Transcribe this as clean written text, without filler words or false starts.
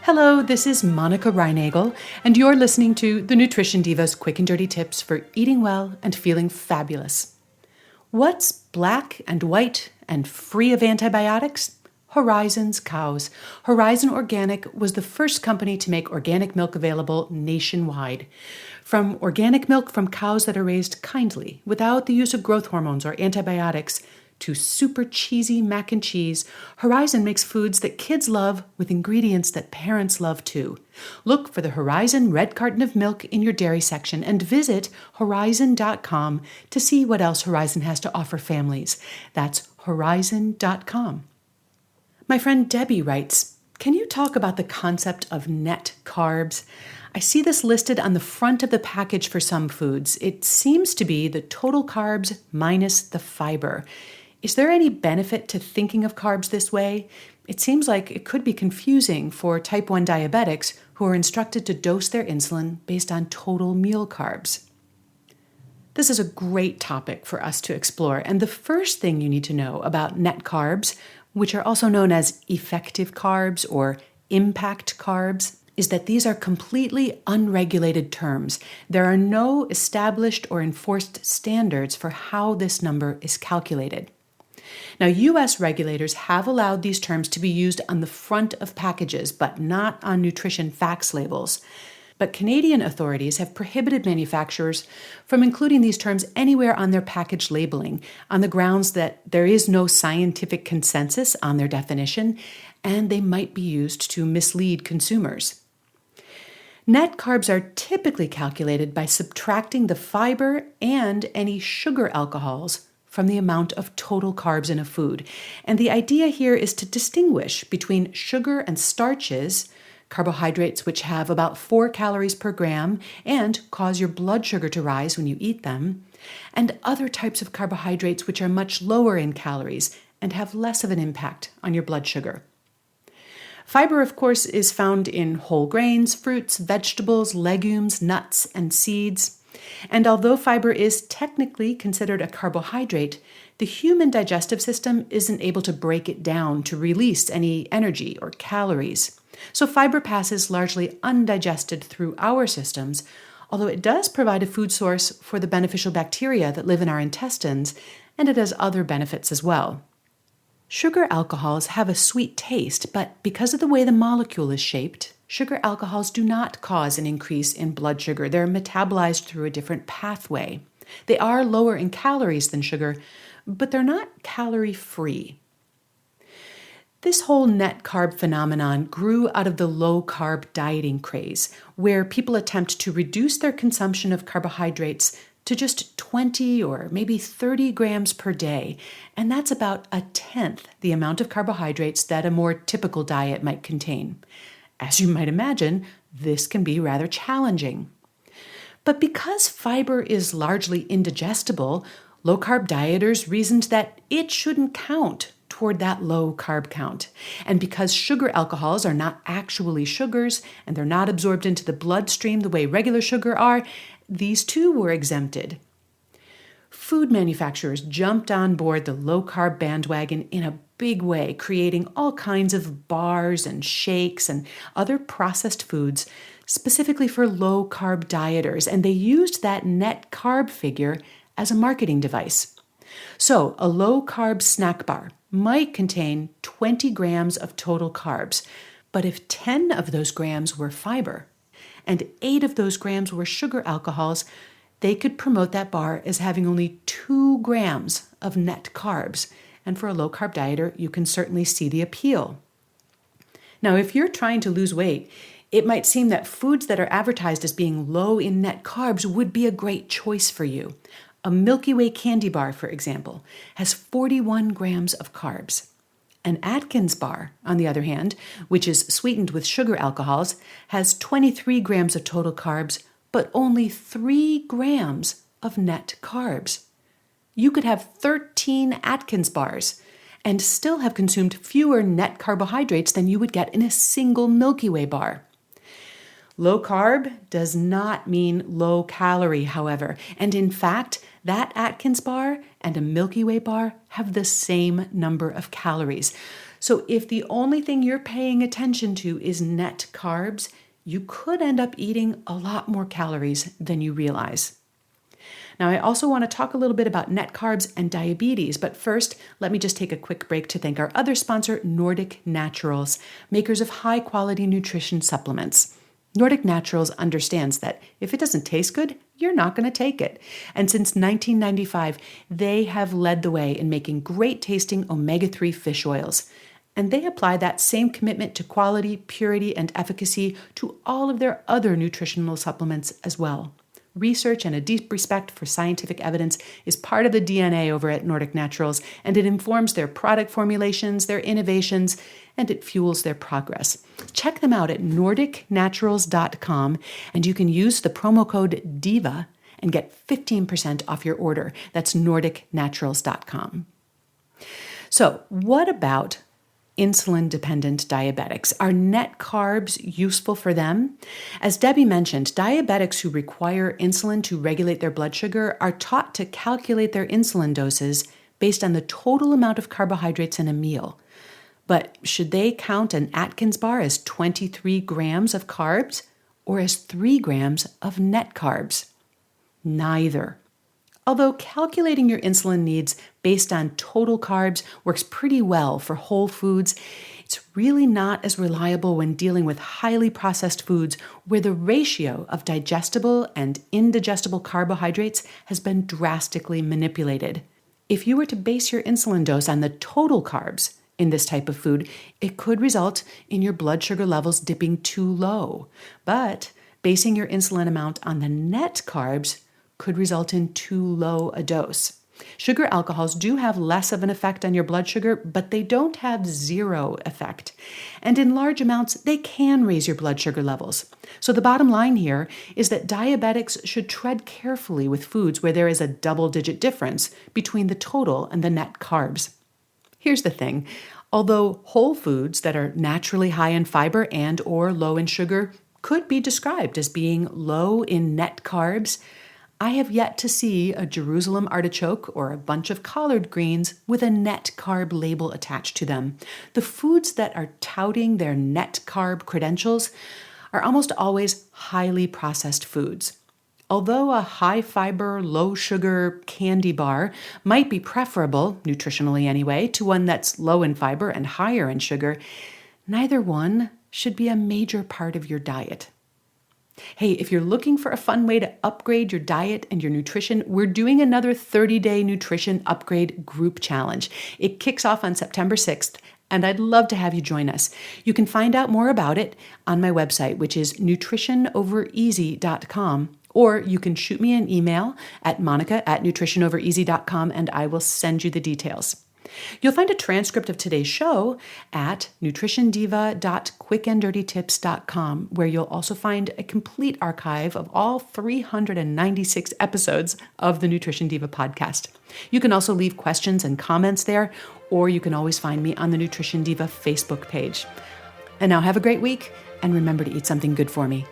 Hello, this is Monica Reinagel, and you're listening to the Nutrition Diva's quick and dirty tips for eating well and feeling fabulous. What's black and white and free of antibiotics? Horizon's cows. Horizon Organic was the first company to make organic milk available nationwide. From organic milk from cows that are raised kindly, without the use of growth hormones or antibiotics, to super cheesy mac and cheese, Horizon makes foods that kids love with ingredients that parents love too. Look for the Horizon red carton of milk in your dairy section and visit horizon.com to see what else Horizon has to offer families. That's horizon.com. My friend Debbie writes, "Can you talk about the concept of net carbs? I see this listed on the front of the package for some foods. It seems to be the total carbs minus the fiber. Is there any benefit to thinking of carbs this way? It seems like it could be confusing for type 1 diabetics who are instructed to dose their insulin based on total meal carbs." This is a great topic for us to explore, and the first thing you need to know about net carbs, which are also known as effective carbs or impact carbs, is that these are completely unregulated terms. There are no established or enforced standards for how this number is calculated. Now, U.S. regulators have allowed these terms to be used on the front of packages, but not on nutrition facts labels. But Canadian authorities have prohibited manufacturers from including these terms anywhere on their package labeling on the grounds that there is no scientific consensus on their definition, and they might be used to mislead consumers. Net carbs are typically calculated by subtracting the fiber and any sugar alcohols from the amount of total carbs in a food. And the idea here is to distinguish between sugar and starches, carbohydrates which have about 4 calories per gram and cause your blood sugar to rise when you eat them, and other types of carbohydrates which are much lower in calories and have less of an impact on your blood sugar. Fiber, of course, is found in whole grains, fruits, vegetables, legumes, nuts, and seeds. And although fiber is technically considered a carbohydrate, the human digestive system isn't able to break it down to release any energy or calories. So fiber passes largely undigested through our systems, although it does provide a food source for the beneficial bacteria that live in our intestines, and it has other benefits as well. Sugar alcohols have a sweet taste, but because of the way the molecule is shaped, sugar alcohols do not cause an increase in blood sugar. They're metabolized through a different pathway. They are lower in calories than sugar, but they're not calorie-free. This whole net carb phenomenon grew out of the low-carb dieting craze, where people attempt to reduce their consumption of carbohydrates to just 20 or maybe 30 grams per day, and that's about a tenth the amount of carbohydrates that a more typical diet might contain. As you might imagine, this can be rather challenging. But because fiber is largely indigestible, low-carb dieters reasoned that it shouldn't count toward that low carb count. And because sugar alcohols are not actually sugars and they're not absorbed into the bloodstream the way regular sugar are, these too were exempted. Food manufacturers jumped on board the low-carb bandwagon in a big way, creating all kinds of bars and shakes and other processed foods specifically for low-carb dieters, and they used that net carb figure as a marketing device. So a low-carb snack bar might contain 20 grams of total carbs, but if 10 of those grams were fiber and 8 of those grams were sugar alcohols, they could promote that bar as having only 2 grams of net carbs. And for a low-carb dieter, you can certainly see the appeal. Now, if you're trying to lose weight, it might seem that foods that are advertised as being low in net carbs would be a great choice for you. A Milky Way candy bar, for example, has 41 grams of carbs. An Atkins bar, on the other hand, which is sweetened with sugar alcohols, has 23 grams of total carbs, but only 3 grams of net carbs. You could have 13 Atkins bars and still have consumed fewer net carbohydrates than you would get in a single Milky Way bar. Low carb does not mean low calorie, however, and in fact, that Atkins bar and a Milky Way bar have the same number of calories. So if the only thing you're paying attention to is net carbs, you could end up eating a lot more calories than you realize. Now, I also want to talk a little bit about net carbs and diabetes, but first, let me just take a quick break to thank our other sponsor, Nordic Naturals, makers of high-quality nutrition supplements. Nordic Naturals understands that if it doesn't taste good, you're not going to take it. And since 1995, they have led the way in making great-tasting omega-3 fish oils. And they apply that same commitment to quality, purity, and efficacy to all of their other nutritional supplements as well. Research and a deep respect for scientific evidence is part of the DNA over at Nordic Naturals, and it informs their product formulations, their innovations, and it fuels their progress. Check them out at nordicnaturals.com, and you can use the promo code DIVA and get 15% off your order. That's nordicnaturals.com. So, what about insulin-dependent diabetics? Are net carbs useful for them? As Debbie mentioned, diabetics who require insulin to regulate their blood sugar are taught to calculate their insulin doses based on the total amount of carbohydrates in a meal. But should they count an Atkins bar as 23 grams of carbs or as 3 grams of net carbs? Neither. Although calculating your insulin needs based on total carbs works pretty well for whole foods, it's really not as reliable when dealing with highly processed foods where the ratio of digestible and indigestible carbohydrates has been drastically manipulated. If you were to base your insulin dose on the total carbs in this type of food, it could result in your blood sugar levels dipping too low. But basing your insulin amount on the net carbs could result in too low a dose. Sugar alcohols do have less of an effect on your blood sugar, but they don't have zero effect. And in large amounts, they can raise your blood sugar levels. So the bottom line here is that diabetics should tread carefully with foods where there is a double-digit difference between the total and the net carbs. Here's the thing. Although whole foods that are naturally high in fiber and or low in sugar could be described as being low in net carbs, I have yet to see a Jerusalem artichoke or a bunch of collard greens with a net carb label attached to them. The foods that are touting their net carb credentials are almost always highly processed foods. Although a high-fiber, low-sugar candy bar might be preferable, nutritionally anyway, to one that's low in fiber and higher in sugar, neither one should be a major part of your diet. Hey, if you're looking for a fun way to upgrade your diet and your nutrition, we're doing another 30-day nutrition upgrade group challenge. It kicks off on September 6th, and I'd love to have you join us. You can find out more about it on my website, which is nutritionovereasy.com, or you can shoot me an email at monica@nutritionovereasy.com, and I will send you the details. You'll find a transcript of today's show at nutritiondiva.quickanddirtytips.com, where you'll also find a complete archive of all 396 episodes of the Nutrition Diva podcast. You can also leave questions and comments there, or you can always find me on the Nutrition Diva Facebook page. And now have a great week, and remember to eat something good for me.